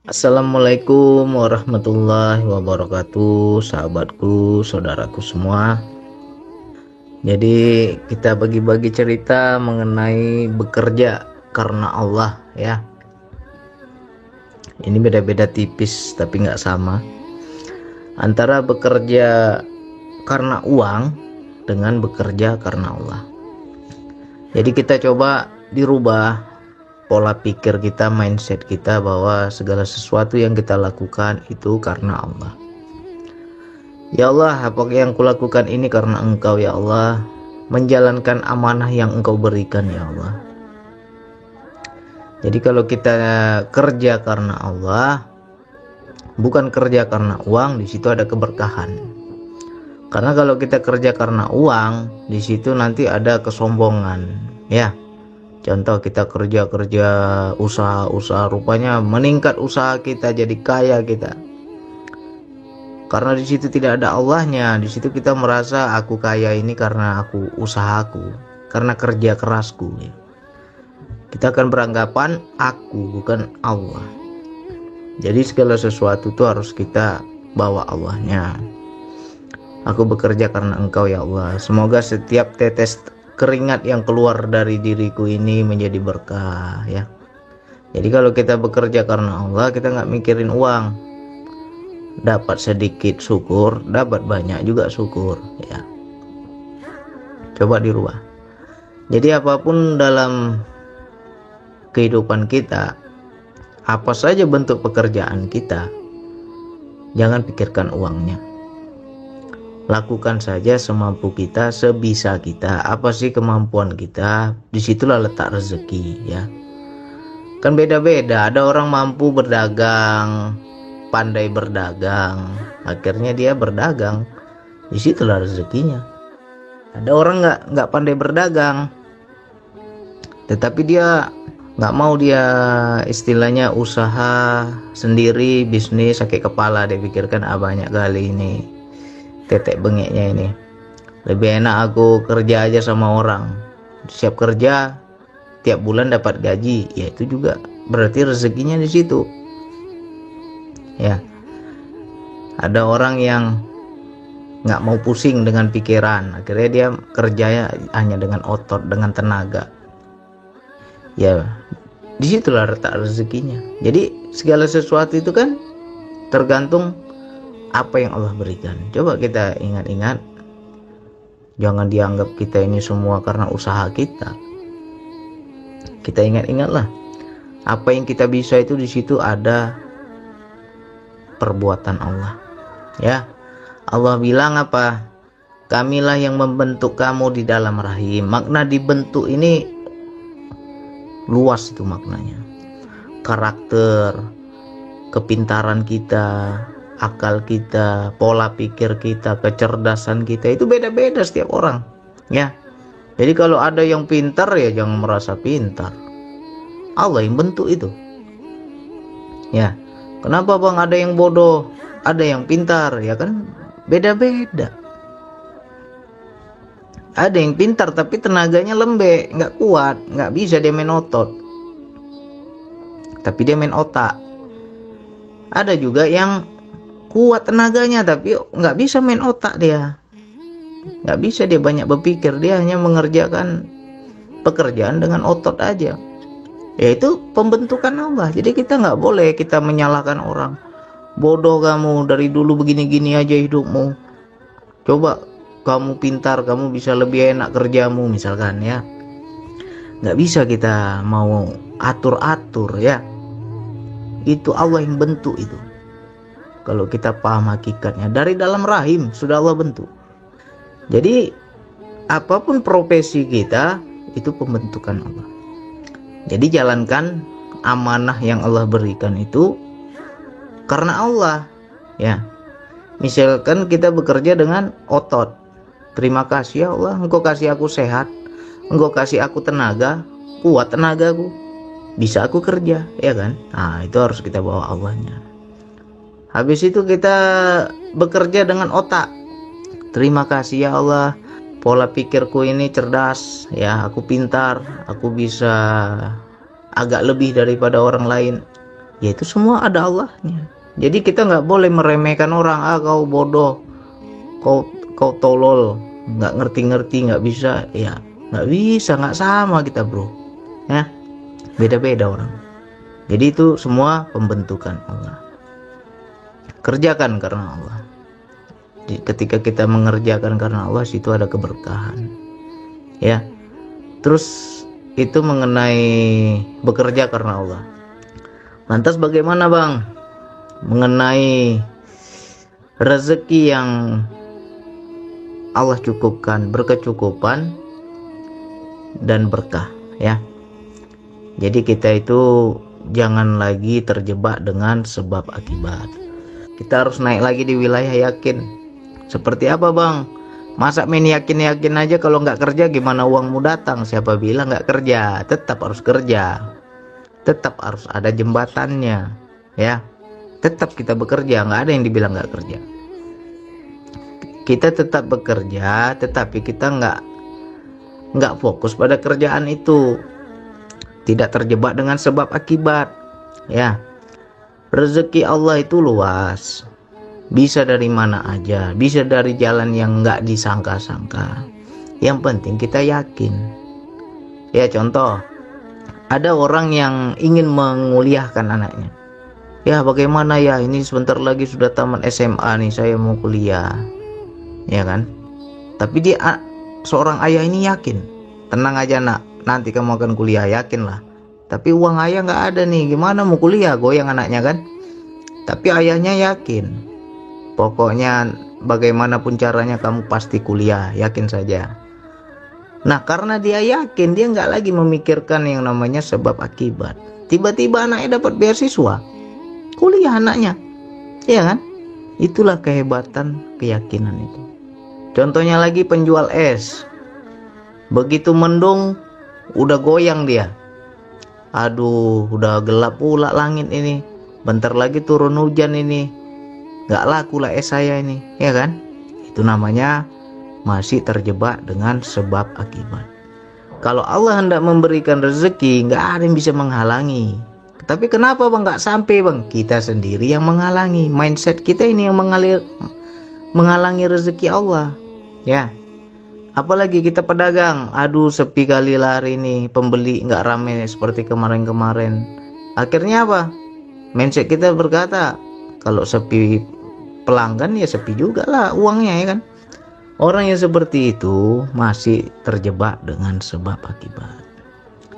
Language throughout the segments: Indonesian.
Assalamualaikum warahmatullahi wabarakatuh, sahabatku, saudaraku semua. Jadi kita bagi-bagi cerita mengenai bekerja karena Allah ya. Ini beda-beda tipis tapi nggak sama antara bekerja karena uang dengan bekerja karena Allah. Jadi kita coba dirubah pola pikir kita, mindset kita, bahwa segala sesuatu yang kita lakukan itu karena Allah. Ya Allah, apa yang kulakukan ini karena Engkau ya Allah, menjalankan amanah yang Engkau berikan ya Allah. Jadi kalau kita kerja karena Allah, bukan kerja karena uang, di situ ada keberkahan. Karena kalau kita kerja karena uang, di situ nanti ada kesombongan ya. Contoh kita kerja usaha rupanya meningkat usaha kita, jadi kaya kita. Karena di situ tidak ada Allahnya, di situ kita merasa aku kaya ini karena aku usahaku, karena kerja kerasku. Ya. Kita akan beranggapan aku bukan Allah. Jadi segala sesuatu itu harus kita bawa Allahnya. Aku bekerja karena Engkau ya Allah. Semoga setiap tetes keringat yang keluar dari diriku ini menjadi berkah ya. Jadi kalau kita bekerja karena Allah, kita nggak mikirin uang. Dapat sedikit syukur, dapat banyak juga syukur ya. Coba dirubah. Jadi apapun dalam kehidupan kita, apa saja bentuk pekerjaan kita, jangan pikirkan uangnya. Lakukan saja semampu kita, sebisa kita. Apa sih kemampuan kita? Disitulah letak rezeki ya. Kan beda-beda. Ada orang mampu berdagang, pandai berdagang, akhirnya dia berdagang. Disitulah rezekinya. Ada orang nggak pandai berdagang, tetapi dia nggak mau, dia istilahnya usaha sendiri, bisnis sakit kepala. Dia pikirkan banyak kali ini tetek bengeknya ini, lebih enak aku kerja aja sama orang, siap kerja tiap bulan dapat gaji. Ya itu juga berarti rezekinya di situ ya. Ada orang yang nggak mau pusing dengan pikiran, akhirnya dia kerjanya hanya dengan otot, dengan tenaga ya. Disitulah letak rezekinya. Jadi segala sesuatu itu kan tergantung apa yang Allah berikan. Coba kita ingat-ingat, jangan dianggap kita ini semua karena usaha kita. Kita ingat-ingatlah, apa yang kita bisa itu di situ ada perbuatan Allah ya. Allah bilang apa? Kamilah yang membentuk kamu di dalam rahim. Makna dibentuk ini luas itu maknanya. Karakter, kepintaran kita, akal kita, pola pikir kita, kecerdasan kita itu beda-beda setiap orang ya. Jadi kalau ada yang pintar ya jangan merasa pintar, Allah yang bentuk itu ya. Kenapa bang ada yang bodoh, ada yang pintar? Ya kan beda-beda. Ada yang pintar tapi tenaganya lembek, nggak kuat, nggak bisa dia main otot, tapi dia main otak. Ada juga yang kuat tenaganya tapi nggak bisa main otak, dia nggak bisa, dia banyak berpikir, dia hanya mengerjakan pekerjaan dengan otot aja. Yaitu pembentukan Allah. Jadi kita nggak boleh kita menyalahkan orang, bodoh kamu dari dulu begini-gini aja hidupmu, coba kamu pintar, kamu bisa lebih enak kerjamu misalkan ya. Nggak bisa kita mau atur-atur ya. Itu Allah yang bentuk itu. Kalau kita paham hakikatnya, dari dalam rahim sudah Allah bentuk. Jadi apapun profesi kita itu pembentukan Allah. Jadi jalankan amanah yang Allah berikan itu karena Allah ya. Misalkan kita bekerja dengan otot, terima kasih ya Allah, Engkau kasih aku sehat, Engkau kasih aku tenaga, kuat tenagaku, bisa aku kerja ya kan. Nah itu harus kita bawa Allahnya. Habis itu kita bekerja dengan otak. Terima kasih ya Allah, pola pikirku ini cerdas ya, aku pintar, aku bisa agak lebih daripada orang lain. Ya itu semua ada Allahnya. Jadi kita nggak boleh meremehkan orang, kau bodoh, kau tolol, nggak ngerti-ngerti, nggak bisa. Ya nggak bisa, nggak sama kita bro, ya beda-beda orang. Jadi itu semua pembentukan Allah. Kerjakan karena Allah. Jadi ketika kita mengerjakan karena Allah, situ ada keberkahan, ya. Terus itu mengenai bekerja karena Allah. Lantas bagaimana bang mengenai rezeki yang Allah cukupkan, berkecukupan dan berkah, ya. Jadi kita itu jangan lagi terjebak dengan sebab akibat. Kita harus naik lagi di wilayah yakin. Seperti apa bang? Masa main yakin-yakin aja, kalau nggak kerja gimana uangmu datang? Siapa bilang nggak kerja? Tetap harus kerja. Tetap harus ada jembatannya, ya. Tetap kita bekerja, nggak ada yang dibilang nggak kerja. Kita tetap bekerja, tetapi kita nggak fokus pada kerjaan itu. Tidak terjebak dengan sebab akibat, ya. Rezeki Allah itu luas, bisa dari mana aja, bisa dari jalan yang nggak disangka-sangka. Yang penting kita yakin, ya. Contoh, ada orang yang ingin menguliahkan anaknya. Ya bagaimana ya, ini sebentar lagi sudah tamat SMA nih, saya mau kuliah, ya kan. Tapi dia seorang ayah ini yakin, tenang aja nak, nanti kamu akan kuliah, yakinlah. Tapi uang ayah nggak ada nih, gimana mau kuliah, goyang anaknya kan. Tapi ayahnya yakin, pokoknya bagaimanapun caranya kamu pasti kuliah, yakin saja. Nah karena dia yakin, dia nggak lagi memikirkan yang namanya sebab akibat. Tiba-tiba anaknya dapat beasiswa, kuliah anaknya, ya kan. Itulah kehebatan keyakinan itu. Contohnya lagi penjual es, begitu mendung udah goyang dia. Aduh udah gelap pula langit ini, bentar lagi turun hujan ini, gak laku lah es saya ini, ya kan. Itu namanya masih terjebak dengan sebab akibat. Kalau Allah hendak memberikan rezeki, gak ada yang bisa menghalangi. Tapi kenapa bang gak sampai bang? Kita sendiri yang menghalangi. Mindset kita ini yang menghalangi rezeki Allah, ya. Apalagi kita pedagang, aduh sepi kali lah hari ini, pembeli nggak ramai seperti kemarin-kemarin. Akhirnya apa? Mindset kita berkata, kalau sepi pelanggan ya sepi juga lah uangnya, ya kan. Orang yang seperti itu masih terjebak dengan sebab akibat.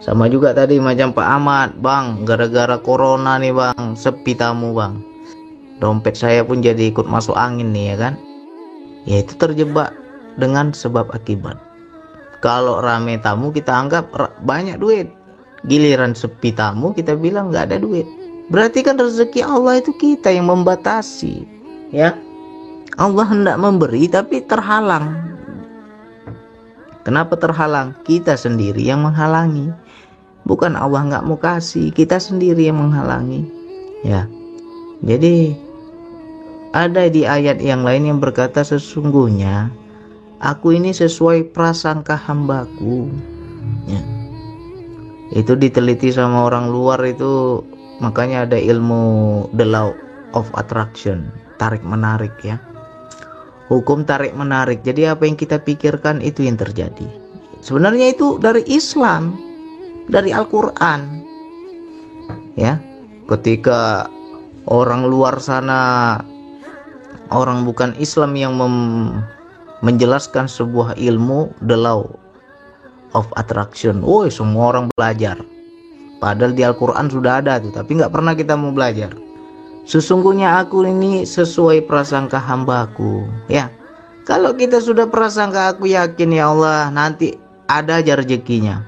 Sama juga tadi macam Pak Ahmad, bang, gara-gara corona nih bang, sepi tamu bang, dompet saya pun jadi ikut masuk angin nih, ya kan. Ya itu terjebak dengan sebab akibat. Kalau rame tamu kita anggap banyak duit, giliran sepi tamu kita bilang nggak ada duit. Berarti kan rezeki Allah itu kita yang membatasi, ya. Allah hendak memberi tapi terhalang. Kenapa terhalang? Kita sendiri yang menghalangi. Bukan Allah nggak mau kasih, kita sendiri yang menghalangi, ya. Jadi ada di ayat yang lain yang berkata, sesungguhnya aku ini sesuai prasangka hambaku, ya. Itu diteliti sama orang luar itu, makanya ada ilmu the law of attraction, tarik menarik, ya. Hukum tarik menarik. Jadi apa yang kita pikirkan itu yang terjadi. Sebenarnya itu dari Islam, dari Al-Quran, ya. Ketika orang luar sana, orang bukan Islam yang menjelaskan sebuah ilmu the law of attraction, semua orang belajar. Padahal di Al-Quran sudah ada tuh, tapi nggak pernah kita mau belajar. Sesungguhnya aku ini sesuai prasangka hambaku, ya. Kalau kita sudah prasangka, aku yakin ya Allah nanti ada aja rezekinya.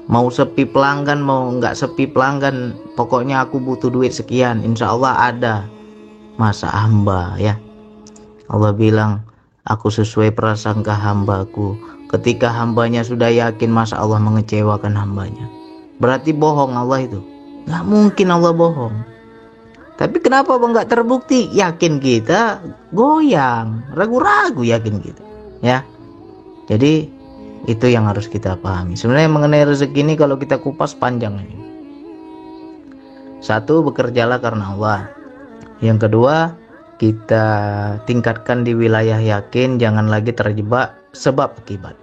Mau sepi pelanggan, mau nggak sepi pelanggan, pokoknya aku butuh duit sekian, insya Allah ada. Masa hamba, ya. Allah bilang, aku sesuai prasangka hambaku. Ketika hambanya sudah yakin, masa Allah mengecewakan hambanya? Berarti bohong Allah itu. Nggak mungkin Allah bohong. Tapi kenapa bang nggak terbukti? Yakin kita goyang, ragu-ragu yakin kita, ya. Jadi itu yang harus kita pahami. Sebenarnya mengenai rezeki ini kalau kita kupas panjang. Satu, bekerjalah karena Allah. Yang kedua, kita tingkatkan di wilayah yakin, jangan lagi terjebak sebab akibat.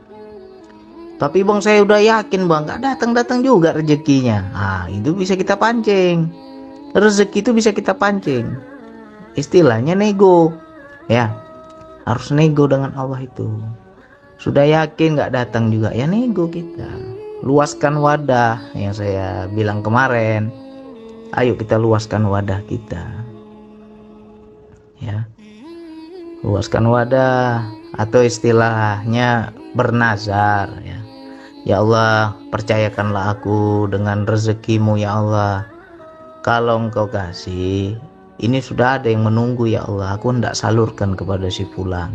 Tapi bang, saya udah yakin bang, gak datang-datang juga rezekinya. Itu bisa kita pancing. Rezeki itu bisa kita pancing. Istilahnya nego. Ya, harus nego dengan Allah itu. Sudah yakin gak datang juga, ya nego kita. Luaskan wadah yang saya bilang kemarin. Ayo kita luaskan wadah kita. Ya, luaskan wadah, atau istilahnya bernazar. Ya Allah, percayakanlah aku dengan rezekimu ya Allah. Kalau engkau kasih, ini sudah ada yang menunggu ya Allah, aku hendak salurkan kepada si fulan.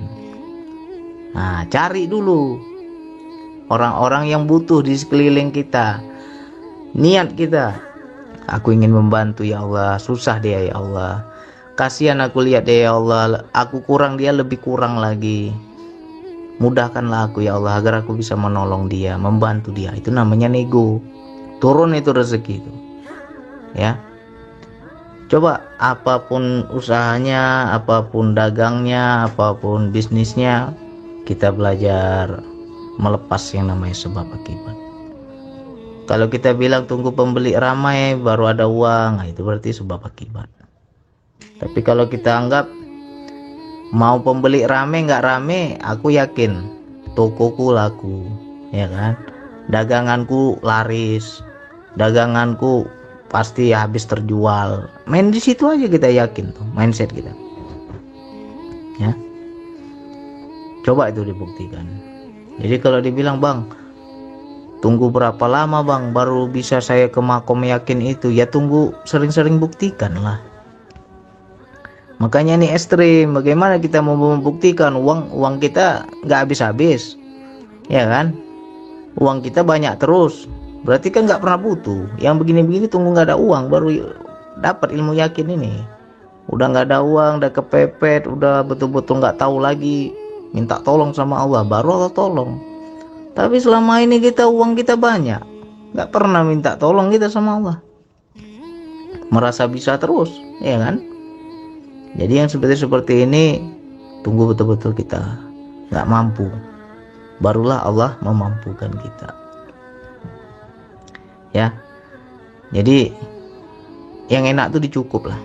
Cari dulu orang-orang yang butuh di sekeliling kita. Niat kita, aku ingin membantu ya Allah, susah dia ya Allah, kasihan aku lihat dia ya Allah, aku kurang, dia lebih kurang lagi. Mudahkanlah aku ya Allah agar aku bisa menolong dia, membantu dia. Itu namanya nego. Turun itu rezeki itu. Ya. Coba apapun usahanya, apapun dagangnya, apapun bisnisnya, kita belajar melepas yang namanya sebab akibat. Kalau kita bilang tunggu pembeli ramai baru ada uang, itu berarti sebab akibat. Tapi kalau kita anggap mau pembeli rame nggak rame, aku yakin tokoku laku, ya kan? Daganganku laris, daganganku pasti habis terjual. Main di situ aja kita yakin tuh mindset kita. Ya, coba itu dibuktikan. Jadi kalau dibilang bang, tunggu berapa lama bang baru bisa saya ke makom yakin itu, ya tunggu sering-sering buktikan lah. Makanya ini ekstrim. Bagaimana kita mau membuktikan uang kita nggak habis-habis, ya kan? Uang kita banyak terus, berarti kan nggak pernah butuh. Yang begini-begini tunggu nggak ada uang baru dapat ilmu yakin ini. Udah nggak ada uang, udah kepepet, udah betul-betul nggak tahu lagi, minta tolong sama Allah, baru Allah tolong. Tapi selama ini uang kita banyak, nggak pernah minta tolong kita sama Allah, merasa bisa terus, ya kan? Jadi yang seperti ini, tunggu betul-betul kita nggak mampu, barulah Allah memampukan kita. Ya, jadi yang enak tuh dicukup lah,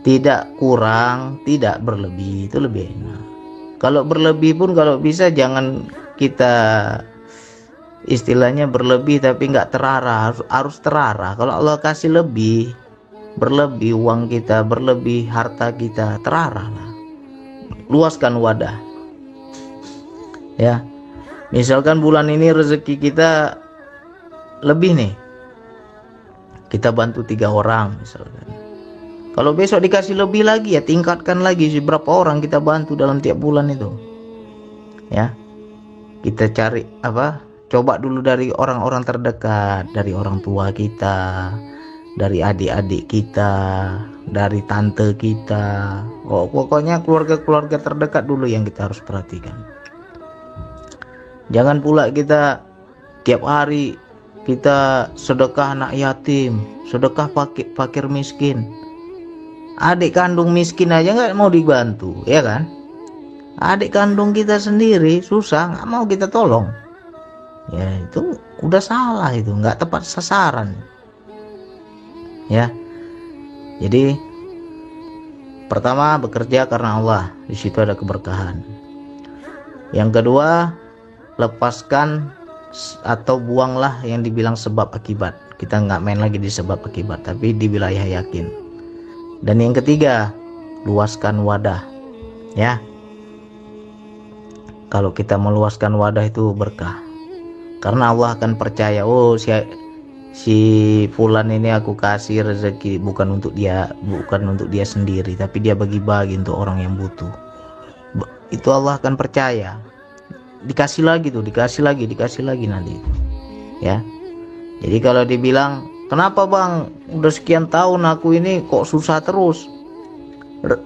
tidak kurang, tidak berlebih, itu lebih enak. Kalau berlebih pun kalau bisa jangan kita istilahnya berlebih tapi nggak terarah, harus terarah. Kalau Allah kasih lebih, berlebih uang kita, berlebih harta kita, terarah lah. Luaskan wadah. Ya, misalkan bulan ini rezeki kita lebih nih, kita bantu 3 orang misalkan. Kalau besok dikasih lebih lagi, ya tingkatkan lagi berapa orang kita bantu dalam tiap bulan itu. Ya, kita cari coba dulu dari orang-orang terdekat, dari orang tua kita, dari adik-adik kita, dari tante kita. Pokoknya keluarga-keluarga terdekat dulu yang kita harus perhatikan. Jangan pula kita tiap hari kita sedekah anak yatim, sedekah fakir miskin. Adik kandung miskin aja nggak mau dibantu, ya kan? Adik kandung kita sendiri susah, nggak mau kita tolong. Ya itu udah salah, itu nggak tepat sasaran. Ya, jadi pertama bekerja karena Allah, di situ ada keberkahan. Yang kedua, lepaskan atau buanglah yang dibilang sebab akibat. Kita nggak main lagi di sebab akibat, tapi di wilayah yakin. Dan yang ketiga, luaskan wadah. Ya, kalau kita meluaskan wadah itu berkah, karena Allah akan percaya, si fulan ini aku kasih rezeki bukan untuk dia sendiri, tapi dia bagi-bagi untuk orang yang butuh. Itu Allah akan percaya. Dikasih lagi nanti. Ya. Jadi kalau dibilang, kenapa bang udah sekian tahun aku ini kok susah terus,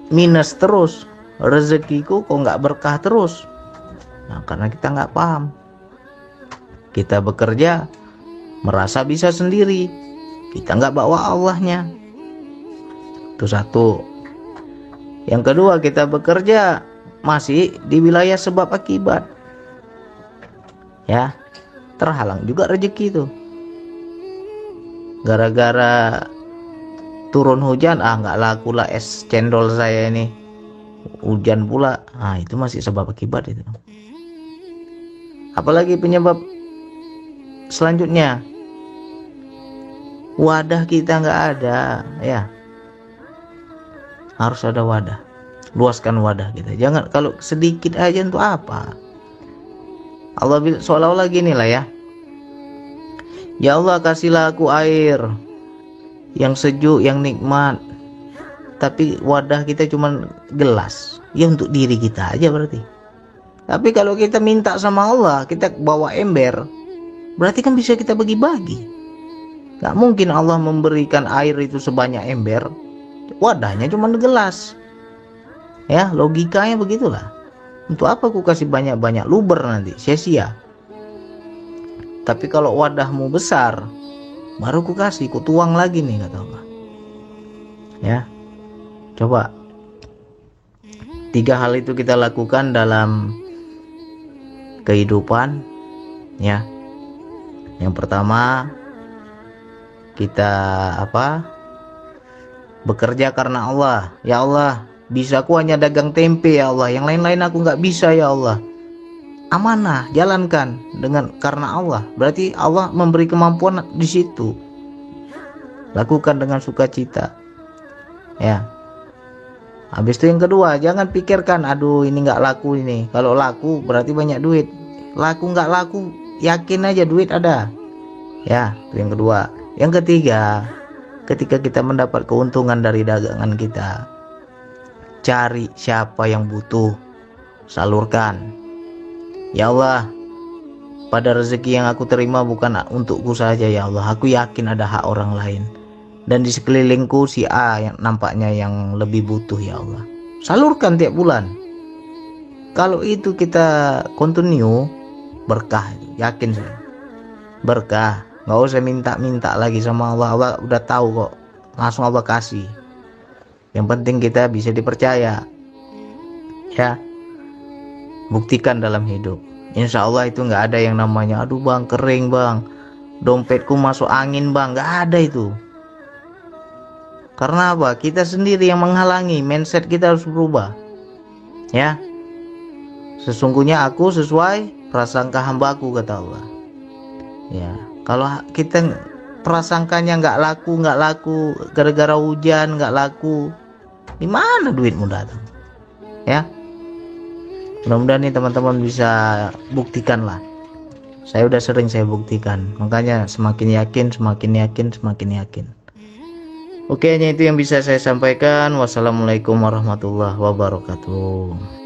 minus terus, rezekiku kok nggak berkah terus? Nah, karena kita nggak paham. Kita bekerja merasa bisa sendiri, kita nggak bawa Allahnya. Itu satu. Yang kedua, kita bekerja masih di wilayah sebab akibat, ya, terhalang juga rezeki itu. Gara-gara turun hujan, nggak laku lah es cendol saya ini, hujan pula. Itu masih sebab akibat itu. Apalagi penyebab selanjutnya, wadah kita nggak ada, ya, harus ada wadah. Luaskan wadah kita, jangan kalau sedikit aja untuk apa. Allah seolah-olah gini lah, ya, ya Allah kasihlah aku air yang sejuk, yang nikmat, tapi wadah kita cuma gelas, ya untuk diri kita aja berarti. Tapi kalau kita minta sama Allah, kita bawa ember, berarti kan bisa kita bagi-bagi. Gak mungkin Allah memberikan air itu sebanyak ember, wadahnya cuma gelas, ya, logikanya begitulah. Untuk apa aku kasih banyak-banyak, luber nanti, sia-sia. Tapi kalau wadahmu besar, baru ku kasih, ku tuang lagi nih, kata Allah. Ya, coba 3 hal itu kita lakukan dalam kehidupan, ya. Yang pertama, kita bekerja karena Allah. Ya Allah, bisa aku hanya dagang tempe, ya Allah, yang lain-lain aku nggak bisa, ya Allah. Amanah, jalankan karena Allah. Berarti Allah memberi kemampuan di situ. Lakukan dengan sukacita, ya. Habis itu yang kedua, jangan pikirkan, aduh ini nggak laku ini. Kalau laku berarti banyak duit. Laku nggak laku, yakin aja duit ada, ya. Itu yang kedua. Yang ketiga, ketika kita mendapat keuntungan dari dagangan kita, cari siapa yang butuh, salurkan. Ya Allah, pada rezeki yang aku terima bukan untukku saja, ya Allah. Aku yakin ada hak orang lain. Dan di sekelilingku si A yang nampaknya yang lebih butuh, ya Allah. Salurkan tiap bulan. Kalau itu kita continue, berkah, yakin saya. Berkah, nggak usah minta-minta lagi sama Allah. Allah udah tahu kok, langsung Allah kasih. Yang penting kita bisa dipercaya, ya. Buktikan dalam hidup. Insya Allah itu nggak ada yang namanya, aduh bang kering bang, dompetku masuk angin bang, nggak ada itu. Karena apa? Kita sendiri yang menghalangi. Mindset kita harus berubah, ya. Sesungguhnya aku sesuai prasangka hambaku, kata Allah, ya. Kalau kita prasangkanya nggak laku gara-gara hujan, nggak laku, di mana duitmu datang, ya. Mudah-mudahan nih teman-teman bisa buktikan lah. Saya udah sering saya buktikan, makanya semakin yakin. Oke, hanya itu yang bisa saya sampaikan. Wassalamualaikum warahmatullahi wabarakatuh.